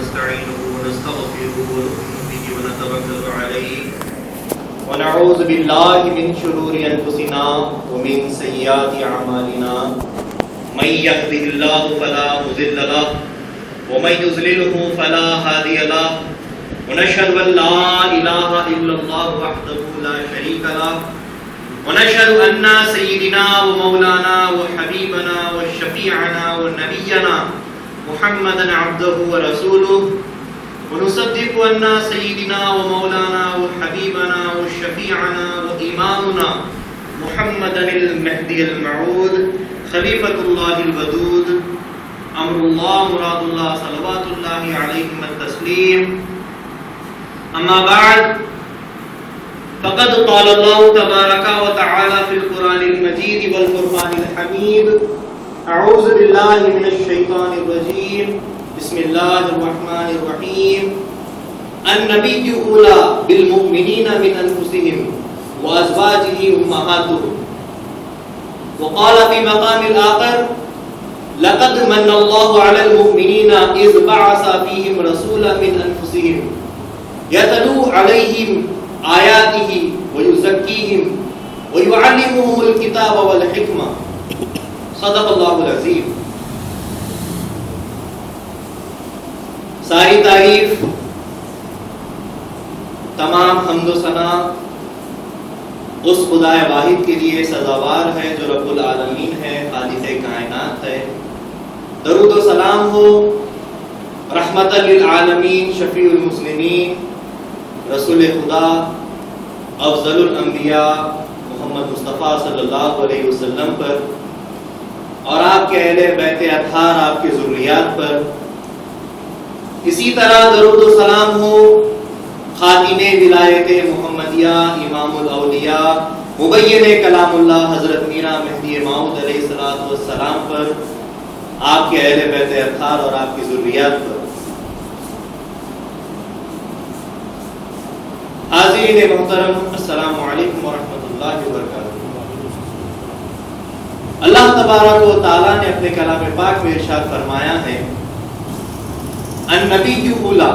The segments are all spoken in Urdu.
ونستعينه ونستغفره ونؤمن به ونتوكل عليه ونعوذ بالله من شرور أنفسنا ومن سيئات أعمالنا من يهده الله فلا مضل له ومن يضلله فلا هادي له ونشهد أن لا إله إلا الله وحده لا شريك له ونشهد أن سيدنا ومولانا وحبيبنا وشفيعنا ونبينا محمدا عبده ورسوله ونصدق أن سيدنا ومولانا وحبيبنا وشفيعنا وإمامنا محمدا المهدي الموعود خليفة الله الودود أمر الله مراد الله صلوات الله عليهم التسليم. أما بعد فقد قال الله تبارك وتعالى في القرآن المجيد والفرقان الحميد أعوذ بالله من الشيطان الرجيم بسم الله الرحمن الرحيم النبي أولى بالمؤمنين من أنفسهم وأزواجه أمهاتهم. وقال في مقام الآخر لقد من الله على المؤمنين إذ بعث فيهم رسولا من أنفسهم يتلو عليهم آياته ويزكيهم ويعلمهم الكتاب والحكمة. صدق اللہ العظیم. ساری تعریف، تمام حمد و ثنا اس خدا واحد کے لیے سزاوار ہے جو رب العالمین ہے، خالق کائنات ہے. درود و سلام ہو رحمت للعالمین، شفیع المسلمین، رسول خدا، افضل الانبیاء محمد مصطفیٰ صلی اللہ علیہ وسلم پر اور آپ کے اہل بیت اطہار، آپ کے ذریات پر. اسی طرح درود و سلام ہو خاتم ولایت محمدیہ، امام الاولیاء، مبین کلام اللہ حضرت میرا مہدی موعود علیہ السلام پر، آپ کے اہل بیت اطہار اور آپ کی ذریات پر. حاضرین محترم، السلام علیکم ورحمۃ اللہ وبرکاتہ. اللہ تبارک و تعالیٰ نے اپنے کلام پاک میں ارشاد فرمایا ہے النبی اولی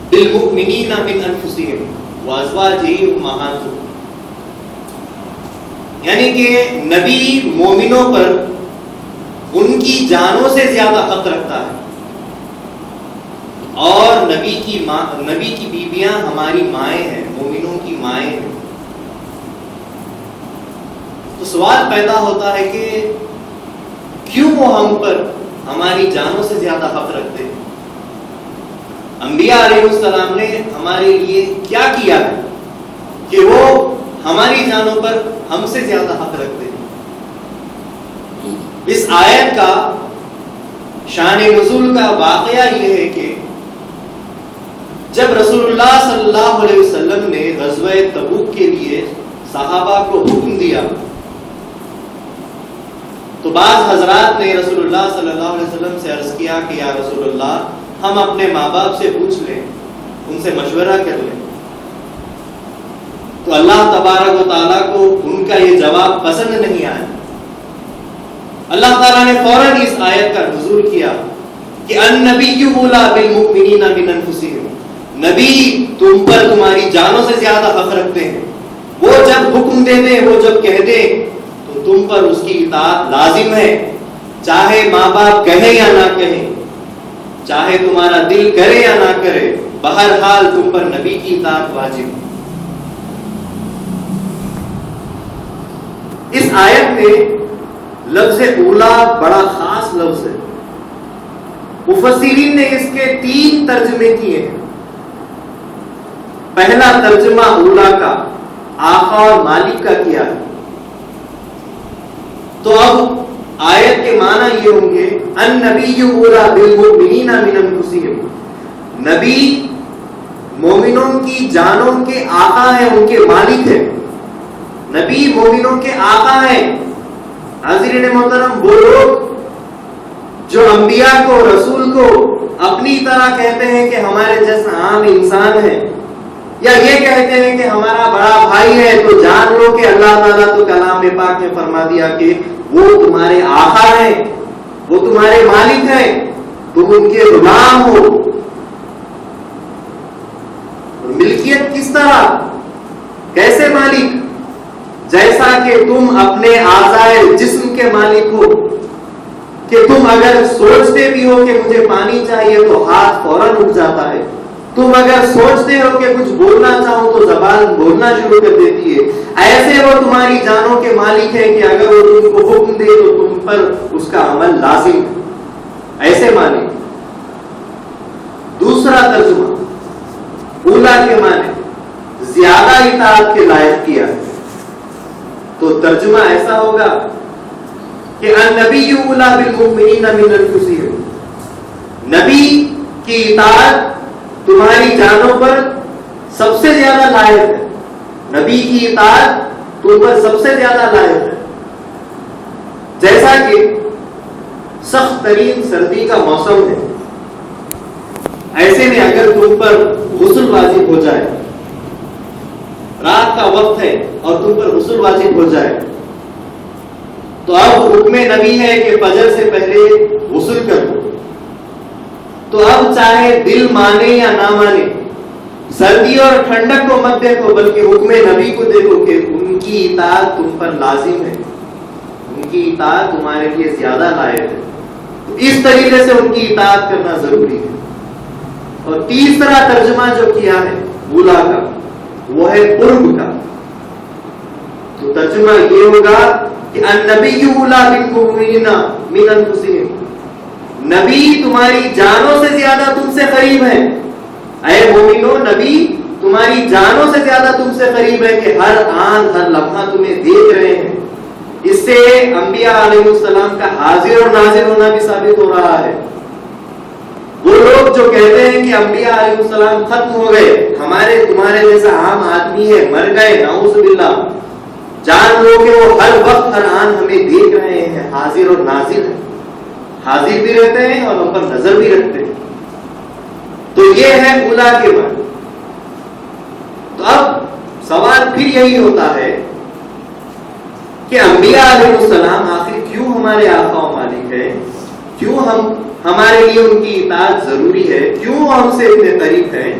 بالمؤمنین من انفسہم وازواجہ امہاتہم، یعنی کہ نبی مومنوں پر ان کی جانوں سے زیادہ حق رکھتا ہے، اور نبی کی بیویاں ہماری مائیں ہیں، مومنوں کی مائیں ہیں. تو سوال پیدا ہوتا ہے کہ کیوں وہ ہم پر ہماری جانوں سے زیادہ حق رکھتے ہیں؟ انبیاء علیہ السلام نے ہمارے لیے کیا کیا ہے کہ وہ ہماری جانوں پر ہم سے زیادہ حق رکھتے ہیں؟ اس آیت کا شان نزول کا واقعہ یہ ہے کہ جب رسول اللہ صلی اللہ علیہ وسلم نے غزوہ تبوک کے لیے صحابہ کو حکم دیا تو بعض حضرات نے رسول اللہ صلی اللہ علیہ وسلم سے عرض کیا کہ یا رسول اللہ، ہم اپنے ماں باپ سے پوچھ لیں، ان سے مشورہ کر لیں. تو اللہ تبارک و تعالیٰ کو ان کا یہ جواب پسند نہیں آیا. اللہ تعالیٰ نے فوراً اس آیت کا نزول کیا کہ النبی اولی بالمؤمنین من انفسہم، نبی تم پر تمہاری جانوں سے زیادہ حق رکھتے ہیں. وہ جب حکم دے دیں، وہ جب کہہ دیں تو تم پر اس کی اطاعت لازم ہے، چاہے ماں باپ کہیں یا نہ کہیں، چاہے تمہارا دل کرے یا نہ کرے، بہرحال تم پر نبی کی اطاعت واجب ہے. اس آیت میں لفظ اولا بڑا خاص لفظ ہے. مفسرین نے اس کے 3 ترجمے کیے ہیں. پہلا ترجمہ اولا کا آقا اور مالک کا کیا ہے. تو اب آیت کے معنی یہ ہوں گے النبی اولی بالمؤمنین من انفسہم، نبی مومنوں کی جانوں کے آقا ہیں، ان کے مالک ہیں. نبی مومنوں کے آقا ہیں. حاضرین محترم، وہ لوگ جو انبیاء کو، رسول کو اپنی طرح کہتے ہیں کہ ہمارے جیسا عام انسان ہے، یا یہ کہتے ہیں کہ ہمارا بڑا بھائی ہے، تو جان لو کہ اللہ تعالیٰ تو کلام پاک میں فرما دیا کہ وہ تمہارے آقا ہیں، وہ تمہارے مالک ہیں، تم ان کے غلام ہو. ملکیت کس طرح، کیسے مالک؟ جیسا کہ تم اپنے اعضائے جسم کے مالک ہو، کہ تم اگر سوچتے بھی ہو کہ مجھے پانی چاہیے تو ہاتھ فوراً اٹھ جاتا ہے، تم اگر سوچتے ہو کہ کچھ بولنا چاہو تو زبان بولنا شروع کر دیتی ہے، ایسے وہ تمہاری جانوں کے مالک ہے کہ اگر وہ تم کو حکم دے تو تم پر اس کا عمل لازم ہے، ایسے مالک۔ دوسرا ترجمہ اولا کے معنی زیادہ اطاعت کے لائق کیا ہے، تو ترجمہ ایسا ہوگا کہ النبی اولا بالمؤمنین من انفسہم، نبی کی اطاعت تمہاری جانوں پر سب سے زیادہ لائق ہے، نبی کی اطاعت تم پر سب سے زیادہ لائق ہے۔ جیسا کہ سخت ترین سردی کا موسم ہے، ایسے میں اگر تم پر غسل واجب ہو جائے، رات کا وقت ہے اور تم پر غسل واجب ہو جائے، تو اب حکم نبی ہے کہ فجر سے پہلے غسل کر دو، تو اب چاہے دل مانے یا نہ مانے، سردی اور ٹھنڈک کو مت دیکھو بلکہ حکم نبی کو دیکھو کہ ان کی اطاعت تم پر لازم ہے، ان کی اطاعت تمہارے لیے زیادہ لائق ہے، تو اس طریقے سے ان کی اطاعت کرنا ضروری ہے۔ اور تیسرا ترجمہ جو کیا ہے اولا کا، وہ ہے قرب کا، تو ترجمہ یہ ہوگا کہ النبی اولا بالمؤمنین من انفسہم، نبی تمہاری جانوں سے زیادہ تم سے قریب ہے، اے مومنو نبی تمہاری جانوں سے زیادہ تم سے قریب ہے کہ ہر آن ہر لمحہ تمہیں دیکھ رہے ہیں۔ اس سے انبیاء علیہ السلام کا حاضر اور ناظر ہونا بھی ثابت ہو رہا ہے۔ وہ لوگ جو کہتے ہیں کہ انبیاء علیہ السلام ختم ہو گئے، ہمارے تمہارے جیسا عام آدمی ہے، مر گئے، نعوذ باللہ، جان لو کہ وہ ہر وقت ہر آن ہمیں دیکھ رہے ہیں، حاضر اور ناظر ہیں، حاضر بھی رہتے ہیں اور ہم پر نظر بھی رکھتے ہیں۔ تو یہ ہے اولا کے معنی۔ تو اب سوال پھر یہی ہوتا ہے کہ انبیاء علیہ السلام آخر کیوں ہمارے آقا و مالک ہے، کیوں ہمارے لیے ان کی اطاعت ضروری ہے، کیوں ہم سے اتنے قریب ہیں؟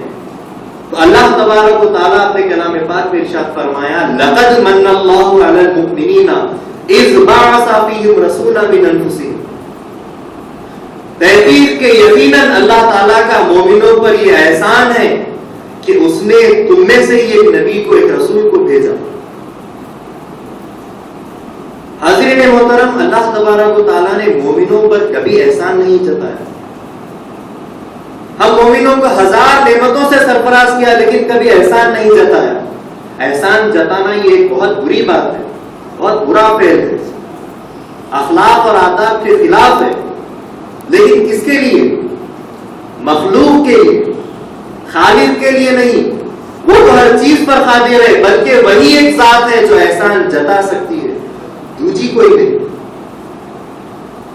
تو اللہ تبارک و تعالیٰ اپنے کلام پاک میں ارشاد فرمایا لقد من اللہ علی المؤمنین اذ بعث فیہم رسولا من انفسہم، تحقیق کہ یقیناً اللہ تعالیٰ کا مومنوں پر یہ احسان ہے کہ اس نے تم میں سے ہی ایک نبی کو، ایک رسول کو بھیجا۔ حاضرین محترم، اللہ تبارک و تعالیٰ نے مومنوں پر کبھی احسان نہیں جتایا۔ ہم مومنوں کو ہزار نعمتوں سے سرفراز کیا لیکن کبھی احسان نہیں جتایا۔ احسان جتانا یہ ایک بہت بری بات ہے، بہت برا فعل ہے، اخلاق اور آداب کے خلاف ہے، لیکن کس کے لیے؟ مخلوق کے لیے، خالق کے لیے نہیں۔ وہ تو ہر چیز پر قادر ہے، بلکہ وہی ایک ذات ہے جو احسان جتا سکتی ہے، دوسری کوئی نہیں۔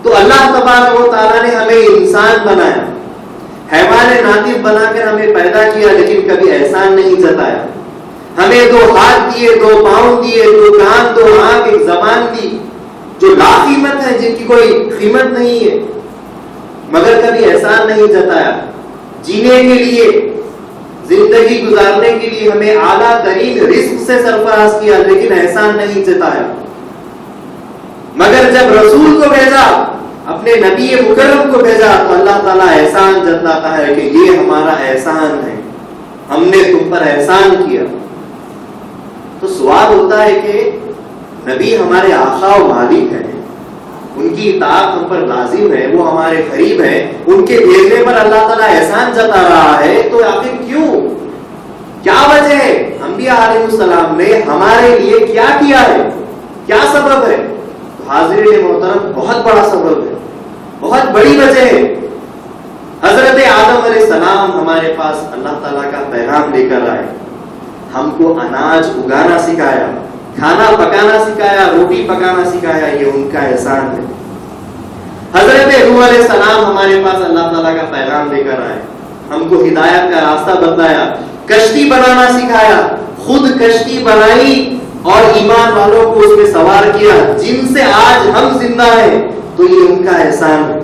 تو اللہ تبارک و تعالیٰ نے ہمیں انسان بنایا، حیوان ناطق بنا کر ہمیں پیدا کیا، لیکن کبھی احسان نہیں جتایا۔ ہمیں دو ہاتھ دیے، دو پاؤں دیے، دو کان، دو آنکھ، ایک زبان دی جو لا قیمت ہے، جن کی کوئی قیمت نہیں ہے، مگر کبھی احسان نہیں جتایا۔ جینے کے لیے، زندگی گزارنے کے لیے ہمیں اعلیٰ ترین رزق سے سرفراز کیا، لیکن احسان نہیں جتایا۔ مگر جب رسول کو بھیجا، اپنے نبی مکرم کو بھیجا، تو اللہ تعالیٰ احسان جتلاتا ہے کہ یہ ہمارا احسان ہے، ہم نے تم پر احسان کیا۔ تو سوال ہوتا ہے کہ نبی ہمارے آقا و مالک ہیں، ان کی اطاعت ہم پر لازم ہے، وہ ہمارے قریب ہیں، ان کے بھیجنے پر اللہ تعالیٰ احسان جتا رہا ہے، تو آخر کیوں؟ کیا وجہ ہے؟ انبیاء علیہ السلام نے ہمارے لیے کیا کیا ہے؟ کیا سبب ہے؟ حاضرین محترم، بہت بڑا سبب ہے، بہت بڑی وجہ ہے۔ حضرت آدم علیہ السلام ہمارے پاس اللہ تعالیٰ کا پیغام لے کر آئے، ہم کو اناج اگانا سکھایا، کھانا پکانا سکھایا، روٹی پکانا سکھایا، یہ ان کا احسان ہے۔ حضرت نوح علیہ السلام ہمارے پاس اللہ تعالیٰ کا پیغام لے کر آئے، ہم کو ہدایت کا راستہ بتایا، کشتی بنانا سکھایا، خود کشتی بنائی اور ایمان والوں کو اس میں سوار کیا، جن سے آج ہم زندہ ہیں، تو یہ ان کا احسان ہے۔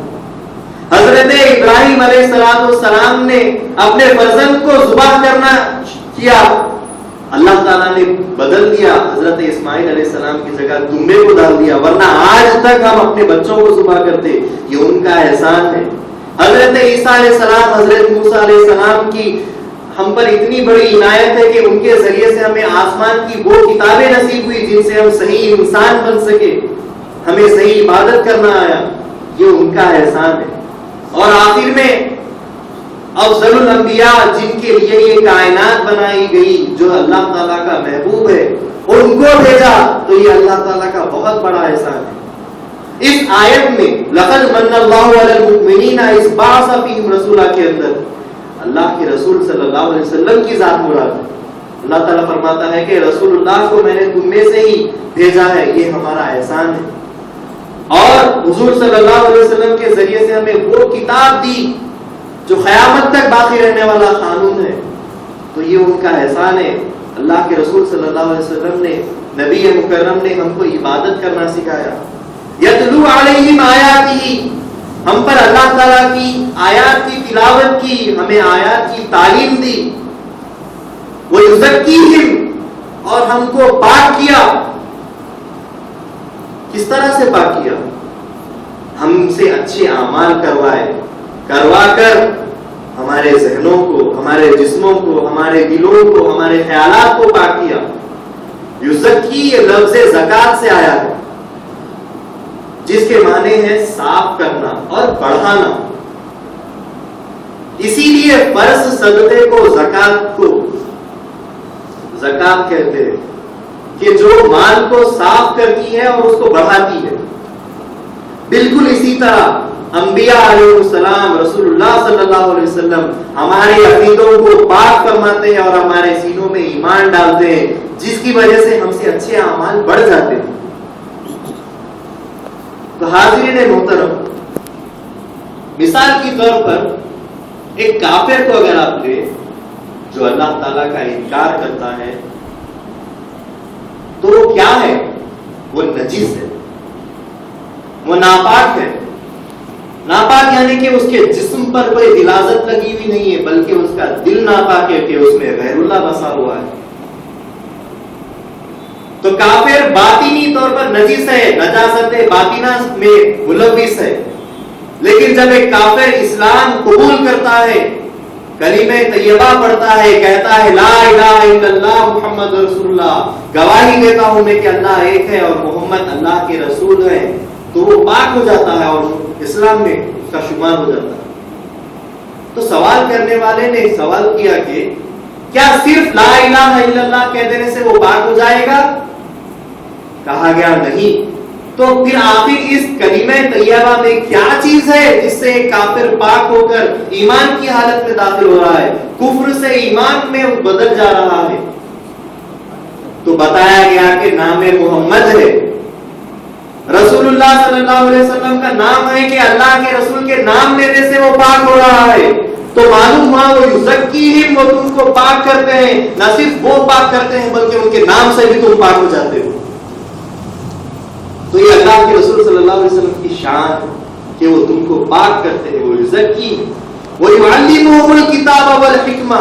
حضرت ابراہیم علیہ السلام نے اپنے فرزند کو ذبح کرنا کیا اللہ تعالیٰ نے بدل دیا، حضرت اسماعیل علیہ السلام کی جگہ دمبے کو ڈال دیا، ورنہ آج تک ہم اپنے بچوں کو ذبح کرتے، یہ ان کا احسان ہے۔ حضرت عیسیٰ علیہ السلام، حضرت موسیٰ علیہ السلام کی ہم پر اتنی بڑی عنایت ہے کہ ان کے ذریعے سے ہمیں آسمان کی وہ کتابیں نصیب ہوئی جن سے ہم صحیح انسان بن سکے، ہمیں صحیح عبادت کرنا آیا، یہ ان کا احسان ہے۔ اور آخر میں افضل الانبیاء جن کے لیے یہ کائنات بنائی گئی، جو اللہ تعالیٰ کا محبوب ہے، ان کو بھیجا، تو یہ اللہ تعالیٰ کا بہت بڑا احسان ہے۔ اس آیت میں لقد من اللہ علی المؤمنین اذ بعث فیہم رسولا کے اندر اللہ کے رسول صلی اللہ علیہ وسلم کی ذات مراد ہے۔ اللہ تعالیٰ فرماتا ہے کہ رسول اللہ کو میں نے تم میں سے ہی بھیجا ہے، یہ ہمارا احسان ہے۔ اور حضور صلی اللہ علیہ وسلم کے ذریعے سے ہمیں وہ کتاب دی جو قیامت تک باقی رہنے والا قانون ہے، تو یہ ان کا احسان ہے۔ اللہ کے رسول صلی اللہ علیہ وسلم نے، نبی مکرم نے ہم کو عبادت کرنا سکھایا۔ یتلو علیہم آیاتہ، ہم پر اللہ تعالیٰ کی آیات کی تلاوت کی، ہمیں آیات کی تعلیم دی۔ وَيُزَكِّيهِمْ، اور ہم کو پاک کیا۔ کس طرح سے پاک کیا؟ ہم سے اچھے اعمال کروا کر ہمارے ذہنوں کو، ہمارے جسموں کو، ہمارے دلوں کو، ہمارے خیالات کو پاک کیا۔ یزکی یہ لفظ زکات سے آیا ہے، جس کے معنی ہے صاف کرنا اور بڑھانا۔ اسی لیے فرض صدقے کو زکات کہتے ہیں، کہ جو مال کو صاف کرتی ہے اور اس کو بڑھاتی ہے۔ بالکل اسی طرح انبیاء علیہ السلام، رسول اللہ صلی اللہ علیہ وسلم ہمارے عقیدوں کو پاک فرماتے ہیں اور ہمارے سینوں میں ایمان ڈالتے ہیں، جس کی وجہ سے ہم سے اچھے اعمال بڑھ جاتے ہیں۔ تو حاضرین محترم، مثال کی طور پر ایک کافر کو اگر آپ لیں جو اللہ تعالیٰ کا انکار کرتا ہے، تو وہ کیا ہے؟ وہ نجس ہے، وہ ناپاک ہے۔ ناپاک یعنی کہ اس کے جسم پر کوئی غلاظت لگی ہوئی نہیں ہے، بلکہ اس کا دل ناپاک ہے کہ اس میں غیر اللہ بسا ہوا ہے۔ تو کافر باطنی طور پر نجس ہے، نجاست باطنہ میں ملوث ہے۔ لیکن جب ایک کافر اسلام قبول کرتا ہے، کلمہ طیبہ پڑھتا ہے، کہتا ہے لا الہ الا اللہ محمد رسول اللہ، گواہی دیتا ہوں میں کہ اللہ ایک ہے اور محمد اللہ کے رسول ہے، تو وہ پاک ہو جاتا ہے اور اسلام میں اس کا شمار ہو جاتا ہے۔ تو سوال کرنے والے نے سوال کیا کہ کیا صرف لا الہ الا اللہ کہہ دینے سے وہ پاک ہو جائے گا؟ کہا گیا نہیں۔ تو پھر آخر اس کلمہ طیبہ میں کیا چیز ہے جس سے ایک کافر پاک ہو کر ایمان کی حالت میں داخل ہو رہا ہے، کفر سے ایمان میں بدل جا رہا ہے؟ تو بتایا گیا کہ نام محمد ہے، رسول اللہ صلی اللہ علیہ وسلم کا نام ہے کہ اللہ کے رسول کے نام لینے سے وہ پاک ہو رہا ہے۔ تو معلوم ہوا وہ یزکیہم، وہ تم کو پاک کرتے ہیں، نہ صرف وہ پاک کرتے ہیں بلکہ ان کے نام سے بھی تم پاک ہو جاتے ہو۔ تو یہ اللہ کے رسول صلی اللہ علیہ وسلم کی شان ہے کہ وہ تم کو پاک کرتے ہیں، وہ یزکیہم ویعلمہم الکتاب والحکمہ،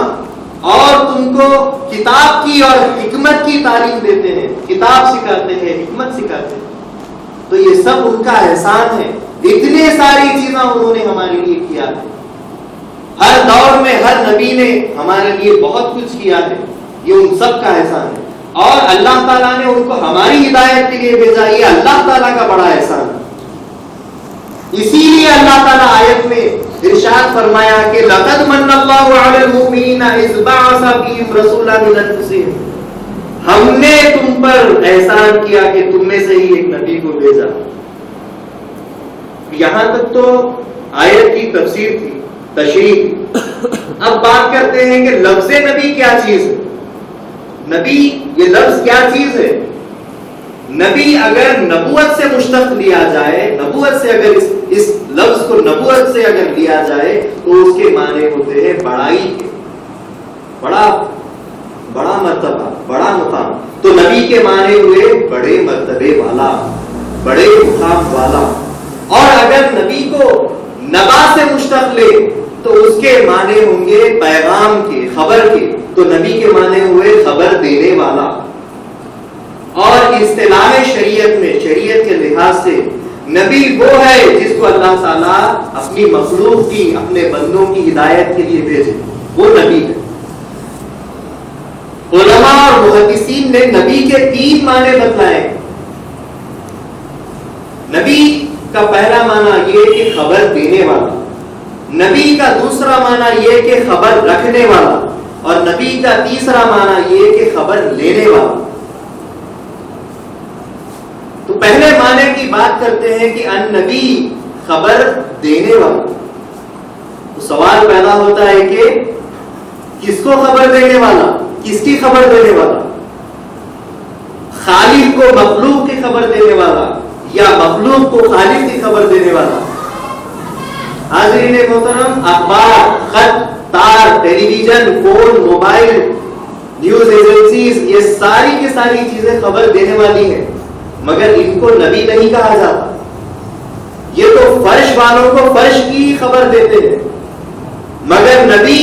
اور تم کو کتاب کی اور حکمت کی تعلیم دیتے ہیں، کتاب سکھاتے ہیں، حکمت سکھاتے ہیں۔ تو یہ سب ان کا احسان ہے، اتنے ساری چیزیں انہوں نے ہمارے لیے کیا ہے۔ ہر دور میں ہر نبی نے ہمارے لیے بہت کچھ کیا ہے، یہ ان سب کا احسان ہے۔ اور اللہ تعالیٰ نے ان کو ہماری ہدایت کے لیے بھیجا، یہ اللہ تعالیٰ کا بڑا احسان ہے۔ اسی لیے اللہ تعالیٰ آیت میں ارشاد فرمایا کہ لقد من اللہ علی المؤمنین اذ بعث فیہم رسولا من انفسہم، ہم نے تم پر احسان کیا کہ تم میں سے ہی ایک نبی کو بھیجا۔ یہاں تک تو آیت کی تفسیر تھی، تشریح۔ اب بات کرتے ہیں کہ لفظ نبی کیا چیز ہے۔ نبی یہ لفظ کیا چیز ہے؟ نبی اگر نبوت سے مشتق لیا جائے، نبوت سے اگر اس لفظ کو نبوت سے اگر لیا جائے تو اس کے معنی ہوتے ہیں بڑائی کے، بڑا مرتبہ، بڑا مقام۔ تو نبی کے معنی ہوئے بڑے مرتبے والا، بڑے مقام والا۔ اور اگر نبی کو نبا سے مشتق لے تو اس کے معنی ہوں گے پیغام کے، خبر کے۔ تو نبی کے معنی ہوئے خبر دینے والا. اور اصطلاح شریعت میں، شریعت کے لحاظ سے نبی وہ ہے جس کو اللہ تعالیٰ اپنی مخلوق کی، اپنے بندوں کی ہدایت کے لیے بھیجے، وہ نبی ہے. علماء اور محدثین نے نبی کے 3 معنی بتلائے. نبی کا پہلا معنی یہ کہ خبر دینے والا، نبی کا دوسرا معنی یہ کہ خبر رکھنے والا، اور نبی کا تیسرا معنی یہ کہ خبر لینے والا. تو پہلے معنی کی بات کرتے ہیں کہ النبی خبر دینے والا. تو سوال پیدا ہوتا ہے کہ کس کو خبر دینے والا، کس کی خبر دینے والا؟ خالق کو مخلوق کی خبر دینے والا یا مخلوق کو خالق کی خبر دینے والا؟ حاضرین محترم، اخبار، خط، تار، television, phone, mobile, news agencies, یہ ساری کی ساری چیزیں خبر دینے والی ہیں، مگر ان کو نبی نہیں کہا جاتا. یہ تو فرش والوں کو فرش کی خبر دیتے ہیں، مگر نبی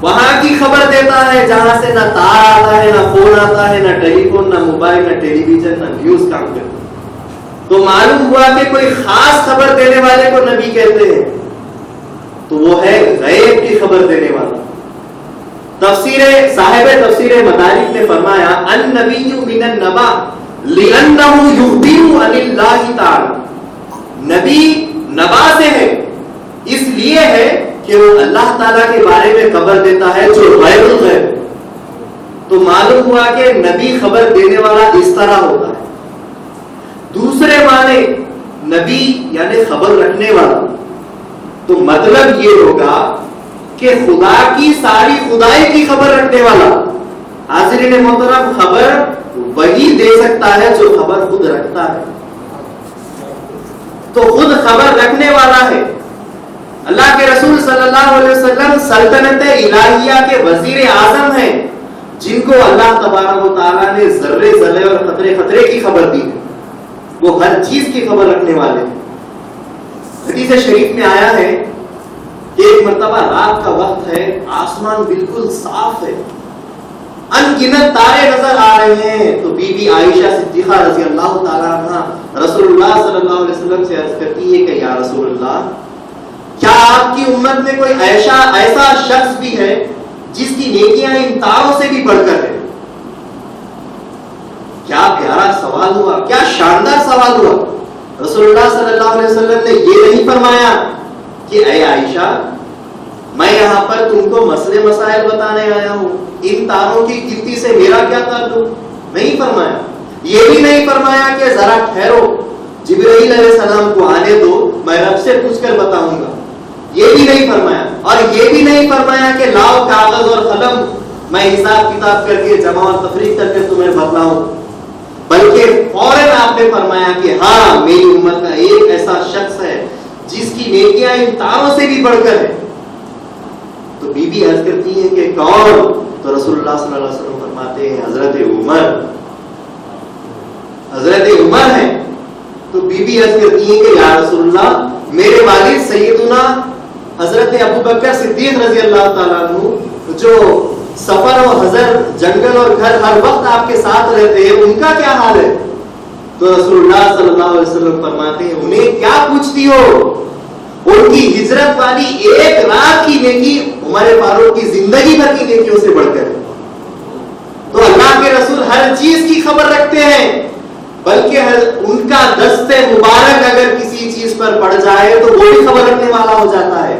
وہاں کی خبر دیتا ہے جہاں سے نہ تار آتا ہے، نہ فون آتا ہے، نہ ٹیلی فون، نہ موبائل، نہ ٹیلی ویژن، نہ نیوز کام کرتا. تو معلوم ہوا کہ کوئی خاص خبر دینے والے کو نبی کہتے ہیں، تو وہ ہے غیب کی خبر دینے والا. صاحب تفسیر مدارک نے فرمایا النبی من النبا لأنہ یخبر عن اللہ تعالی. نبی نبا سے ہے، اس لیے ہے کہ وہ اللہ تعالیٰ کے بارے میں خبر دیتا ہے جو غیب الغیب. تو معلوم ہوا کہ نبی خبر دینے والا اس طرح ہوتا ہے. دوسرے معنی نبی یعنی خبر رکھنے والا، تو مطلب یہ ہوگا کہ خدا کی ساری خدائی کی خبر رکھنے والا. حاضرین محترم، خبر وہی دے سکتا ہے جو خبر خود رکھتا ہے. تو خود خبر رکھنے والا ہے. اللہ کے رسول صلی اللہ علیہ وسلم سلطنت الہیہ کے وزیر اعظم ہیں، جن کو اللہ تبارک و تعالیٰ نے ذرے ذرے اور خطرے خطرے کی خبر دی ہے. وہ ہر چیز کی خبر رکھنے والے ہیں. حدیث شریف میں آیا ہے کہ ایک مرتبہ رات کا وقت ہے، آسمان بالکل صاف ہے، ان گنت تارے نظر آ رہے ہیں. تو بی بی عائشہ صدیقہ رضی اللہ تعالیٰ عنہ رسول اللہ صلی اللہ علیہ وسلم سے عرض کرتی ہے کہ یا رسول اللہ، کیا آپ کی امت میں کوئی ایسا شخص بھی ہے جس کی نیکیاں ان تاروں سے بھی بڑھ کر ہے؟ کیا پیارا سوال ہوا، کیا شاندار سوال ہوا. رسول اللہ صلی اللہ علیہ وسلم نے یہ نہیں فرمایا کہ اے عائشہ، میں یہاں پر تم کو مسئلے مسائل بتانے آیا ہوں، ان تاروں کی گنتی سے میرا کیا تعلق. نہیں فرمایا. یہ بھی نہیں فرمایا کہ ذرا ٹھہرو، جبرائیل علیہ السلام کو آنے دو، میں رب سے پوچھ کر بتاؤں گا. یہ بھی نہیں فرمایا. اور یہ بھی نہیں فرمایا کہ لاؤ کاغذ اور قلم، میں حساب کتاب کر کے جمع اور تفریق کر کے تمہیں بتلاؤں. بلکہ فوراً آپ نے فرمایا کہ ہاں، میری امت کا ایک ایسا شخص ہے جس کی نیکیاں ان تاروں سے بھی بڑھ کر ہے. تو بی بی عرض کرتی ہے کہ کون؟ تو رسول اللہ صلی اللہ علیہ وسلم فرماتے ہیں حضرت عمر. حضرت عمر ہیں. تو بی بی عرض کرتی ہے کہ یا رسول اللہ، میرے والد سیدنا حضرت ابو بکر صدیق رضی اللہ تعالیٰ عنہ، جو سفر و حضر، جنگل اور گھر ہر وقت آپ کے ساتھ رہتے ہیں، ان کا کیا حال ہے؟ تو رسول اللہ صلی اللہ علیہ وسلم فرماتے ہیں انہیں کیا پوچھتی ہو، ان کی ہجرت والی ایک رات کی نیکی عمر فاروق کی زندگی بھر کی نیکیوں سے بڑھ کر ہے. تو اللہ کے رسول ہر چیز کی خبر رکھتے ہیں، بلکہ ان کا دست مبارک اگر کسی چیز پر پڑ جائے تو وہ بھی خبر رکھنے والا ہو جاتا ہے.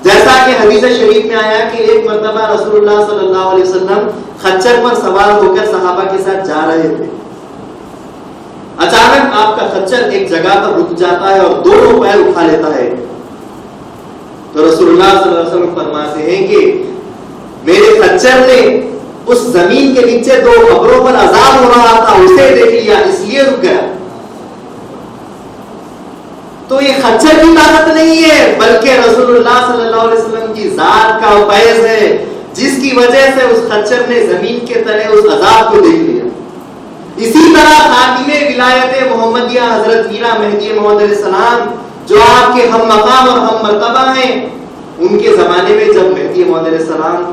جیسا کہ حدیث شریف میں آیا کہ ایک مرتبہ رسول اللہ صلی اللہ علیہ وسلم خچر پر سوار ہو کر صحابہ کے ساتھ جا رہے تھے. اچانک آپ کا خچر ایک جگہ پر رک جاتا ہے اور دونوں پیر اٹھا لیتا ہے. تو رسول اللہ صلی اللہ علیہ وسلم فرماتے ہیں کہ میرے خچر نے اس زمین کے نیچے دو قبروں پر عذاب ہو رہا تھا، اسے دیکھ لیا، اس لیے رک گیا. تو یہ خچر کی طاقت نہیں ہے، بلکہ رسول اللہ صلی اللہ علیہ وسلم کی ذات کا فیض ہے، جس کی وجہ سے اس خچر نے زمین کے تلے اس عذاب کو دیکھ لیا. اسی طرح خاتم ولایت محمدیہ حضرت میرا مہدی موعود علیہ السلام، جو آپ کے ہم مقام اور ہم مرتبہ ہیں، ان کے زمانے میں جب مہدی موعود علیہ السلام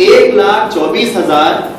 1,24,000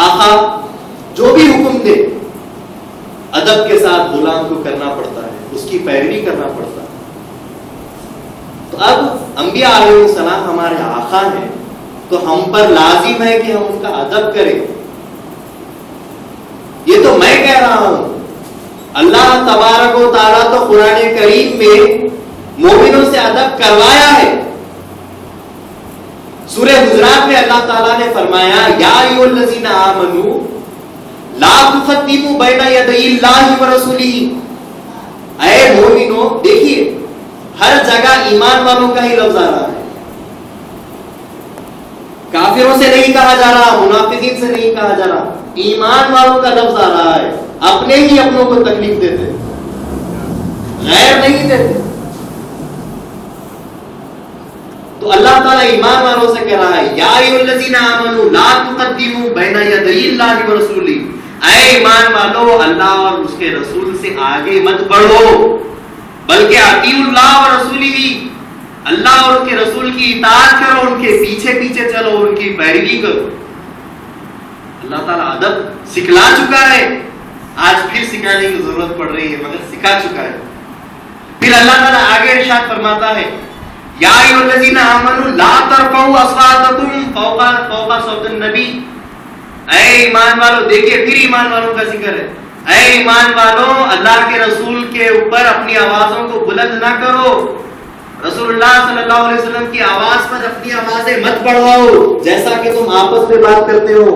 آقا جو بھی حکم دے ادب کے ساتھ غلام کو کرنا پڑتا ہے، اس کی پیروی کرنا پڑتا ہے۔ تو اب انبیاء علیہ السلام ہمارے آقا ہیں، تو ہم پر لازم ہے کہ ہم ان کا ادب کریں۔ یہ تو میں کہہ رہا ہوں، اللہ تبارک و تعالیٰ تو قرآن کریم میں مومنوں سے ادب کروایا ہے۔ سورہ حجرات میں اللہ تعالیٰ نے فرمایا یا ایھا الذین آمنوا لا تقدموا بین یدی اللہ ورسولہ۔ اے مومنو، دیکھیے ہر جگہ ایمان والوں کا ہی لفظ آ رہا ہے، کافروں سے نہیں کہا جا رہا، منافقین سے نہیں کہا جا رہا، ایمان والوں کا لفظ آ رہا ہے۔ اپنے ہی اپنوں کو تکلیف دیتے، غیر نہیں دیتے۔ تو اللہ تعالیٰ ایمان والوں سے کہہ رہا ہے یا ایھا الذین آمنوا لا تقدموا بین یدی اللہ ورسولہ۔ اے ایمان والو، اللہ اور اس کے رسول سے آگے مت بڑھو، بلکہ اطیعوا اللہ ورسولہ، اللہ اور اس کے رسول کی اطاعت کرو، ان کے پیچھے پیچھے چلو، ان کی پیروی کرو۔ اللہ تعالیٰ ادب سکھلا چکا ہے، آج پھر سکھانے کی ضرورت پڑ رہی ہے، مگر سکھا چکا ہے۔ پھر اللہ تعالیٰ آگے ارشاد فرماتا ہے یا ایھا الذین آمنوا لا ترفعوا اصواتکم فوق صوت النبی۔ اے ایمان والو، دیکھیے پھر ایمان والوں کا ذکر ہے۔ اے ایمان والو، اللہ کے رسول کے اوپر اپنی آوازوں کو بلند نہ کرو، رسول اللہ صلی اللہ علیہ وسلم کی آواز پر اپنی آوازیں مت بڑھاؤ جیسا کہ تم آپس میں بات کرتے ہو،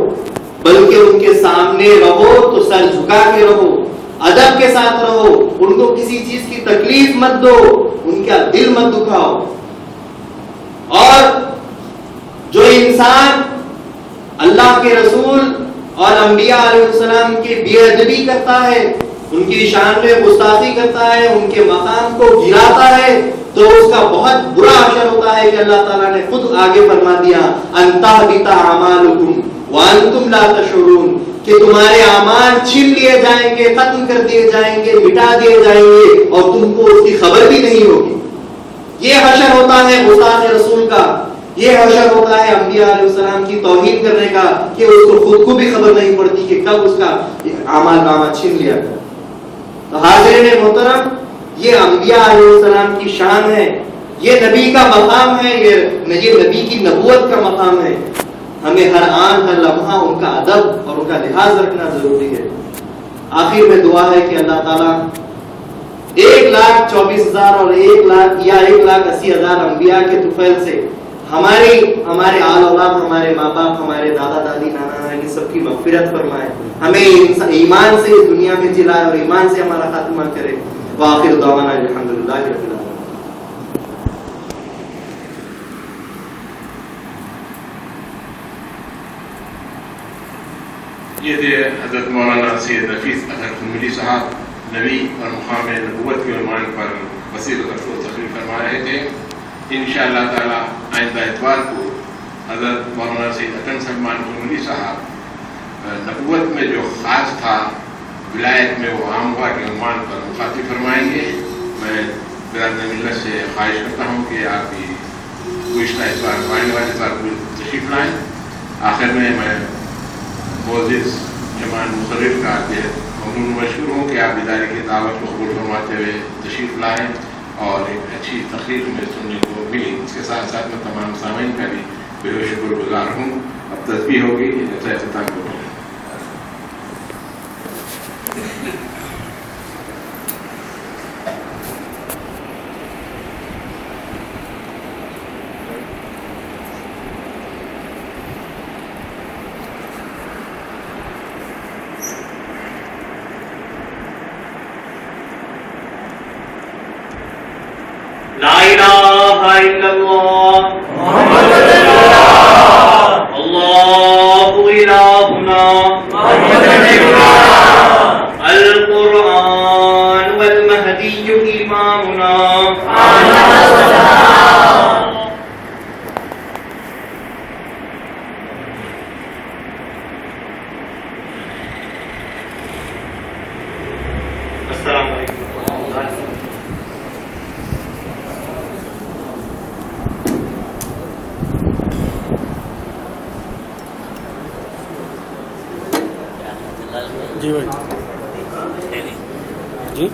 بلکہ ان کے سامنے رہو تو سر جھکا کے رہو، ادب کے ساتھ رہو، ان کو کسی چیز کی تکلیف مت دو، ان کا دل مت دکھاؤ۔ اور جو انسان اللہ کے رسول اور انبیاء علیہ السلام کی بے ادبی کرتا ہے، ان کی شان میں گستاخی کرتا ہے، ان کے مقام کو گراتا ہے، تو اس کا بہت برا اثر ہوتا ہے کہ اللہ تعالیٰ نے خود آگے فرما دیا ان تحبط اعمالکم وانتم لا تشعرون، کہ تمہارے اعمال چھین لیے جائیں گے، ختم کر دیے جائیں گے، مٹا دیے جائیں گے، اور تم کو اس کی خبر بھی نہیں ہوگی۔ یہ حشر ہوتا ہے گستاخ رسول کا، یہ حشر ہوتا ہے انبیاء علیہ السلام کی توہین کرنے کا، کہ اس کو خود کو بھی خبر نہیں پڑتی کہ کب اس کا اعمال نامہ چھین لیا گیا۔ تو حاضرین محترم، یہ انبیاء علیہ السلام کی شان ہے، یہ نبی کا مقام ہے، یہ نبی کی نبوت کا مقام ہے۔ ہمیں ہر آن ہر لمحہ ان کا ادب اور ان کا لحاظ رکھنا ضروری ہے۔ آخر میں دعا ہے کہ اللہ تعالیٰ 1,24,000 اور 1,00,000 یا 1,80,000 انبیاء کے طفیل سے ہمارے آل اولاد، ہمارے ماں باپ، ہمارے دادا دادی، نانا نانی سب کی مغفرت فرمائے، ہمیں ایمان سے اس دنیا میں جلائے اور ایمان سے ہمارا خاتمہ کرے۔ وآخر دعوانا الحمدللہ رب العالمین۔ یہ تھے حضرت مولانا سید نفیس اظہر خنمری صاحب، نبی اور مقام نبوت کے عنوان پر وسیع خطبہ و تقریر فرما رہے تھے۔ انشاءاللہ تعالی آئندہ اتوار کو حضرت مولانا سید حسن سلمان خنمری صاحب نبوت میں جو خاص تھا ولایت میں وہ عام ہوا کے عنوان پر مخاطب فرمائیں گے۔ میں برادر ملت سے خواہش کرتا ہوں کہ آپ بھی گزشتہ اتوار کو آنے والے اتوار کو تشریف لائیں۔ آخر میں معزز جماعت مصرف کا ممنون مشکور ہوں کہ آپ ادارے کی دعوت کو قبول فرماتے ہوئے تشریف لائیں اور ایک اچھی تقریر میں سننے کو ملی۔ اس کے ساتھ ساتھ میں تمام سامعین کا بھی بے شکر گزار ہوں۔ اب تسبیح ہوگی، جیسا اختتام کو لا الہ الا اللہ محمد رسول اللہ، اللہ الہنا محمد رسول اللہ، القرآن والمہدی امامنا السلام علیکم۔ جی بھائی جی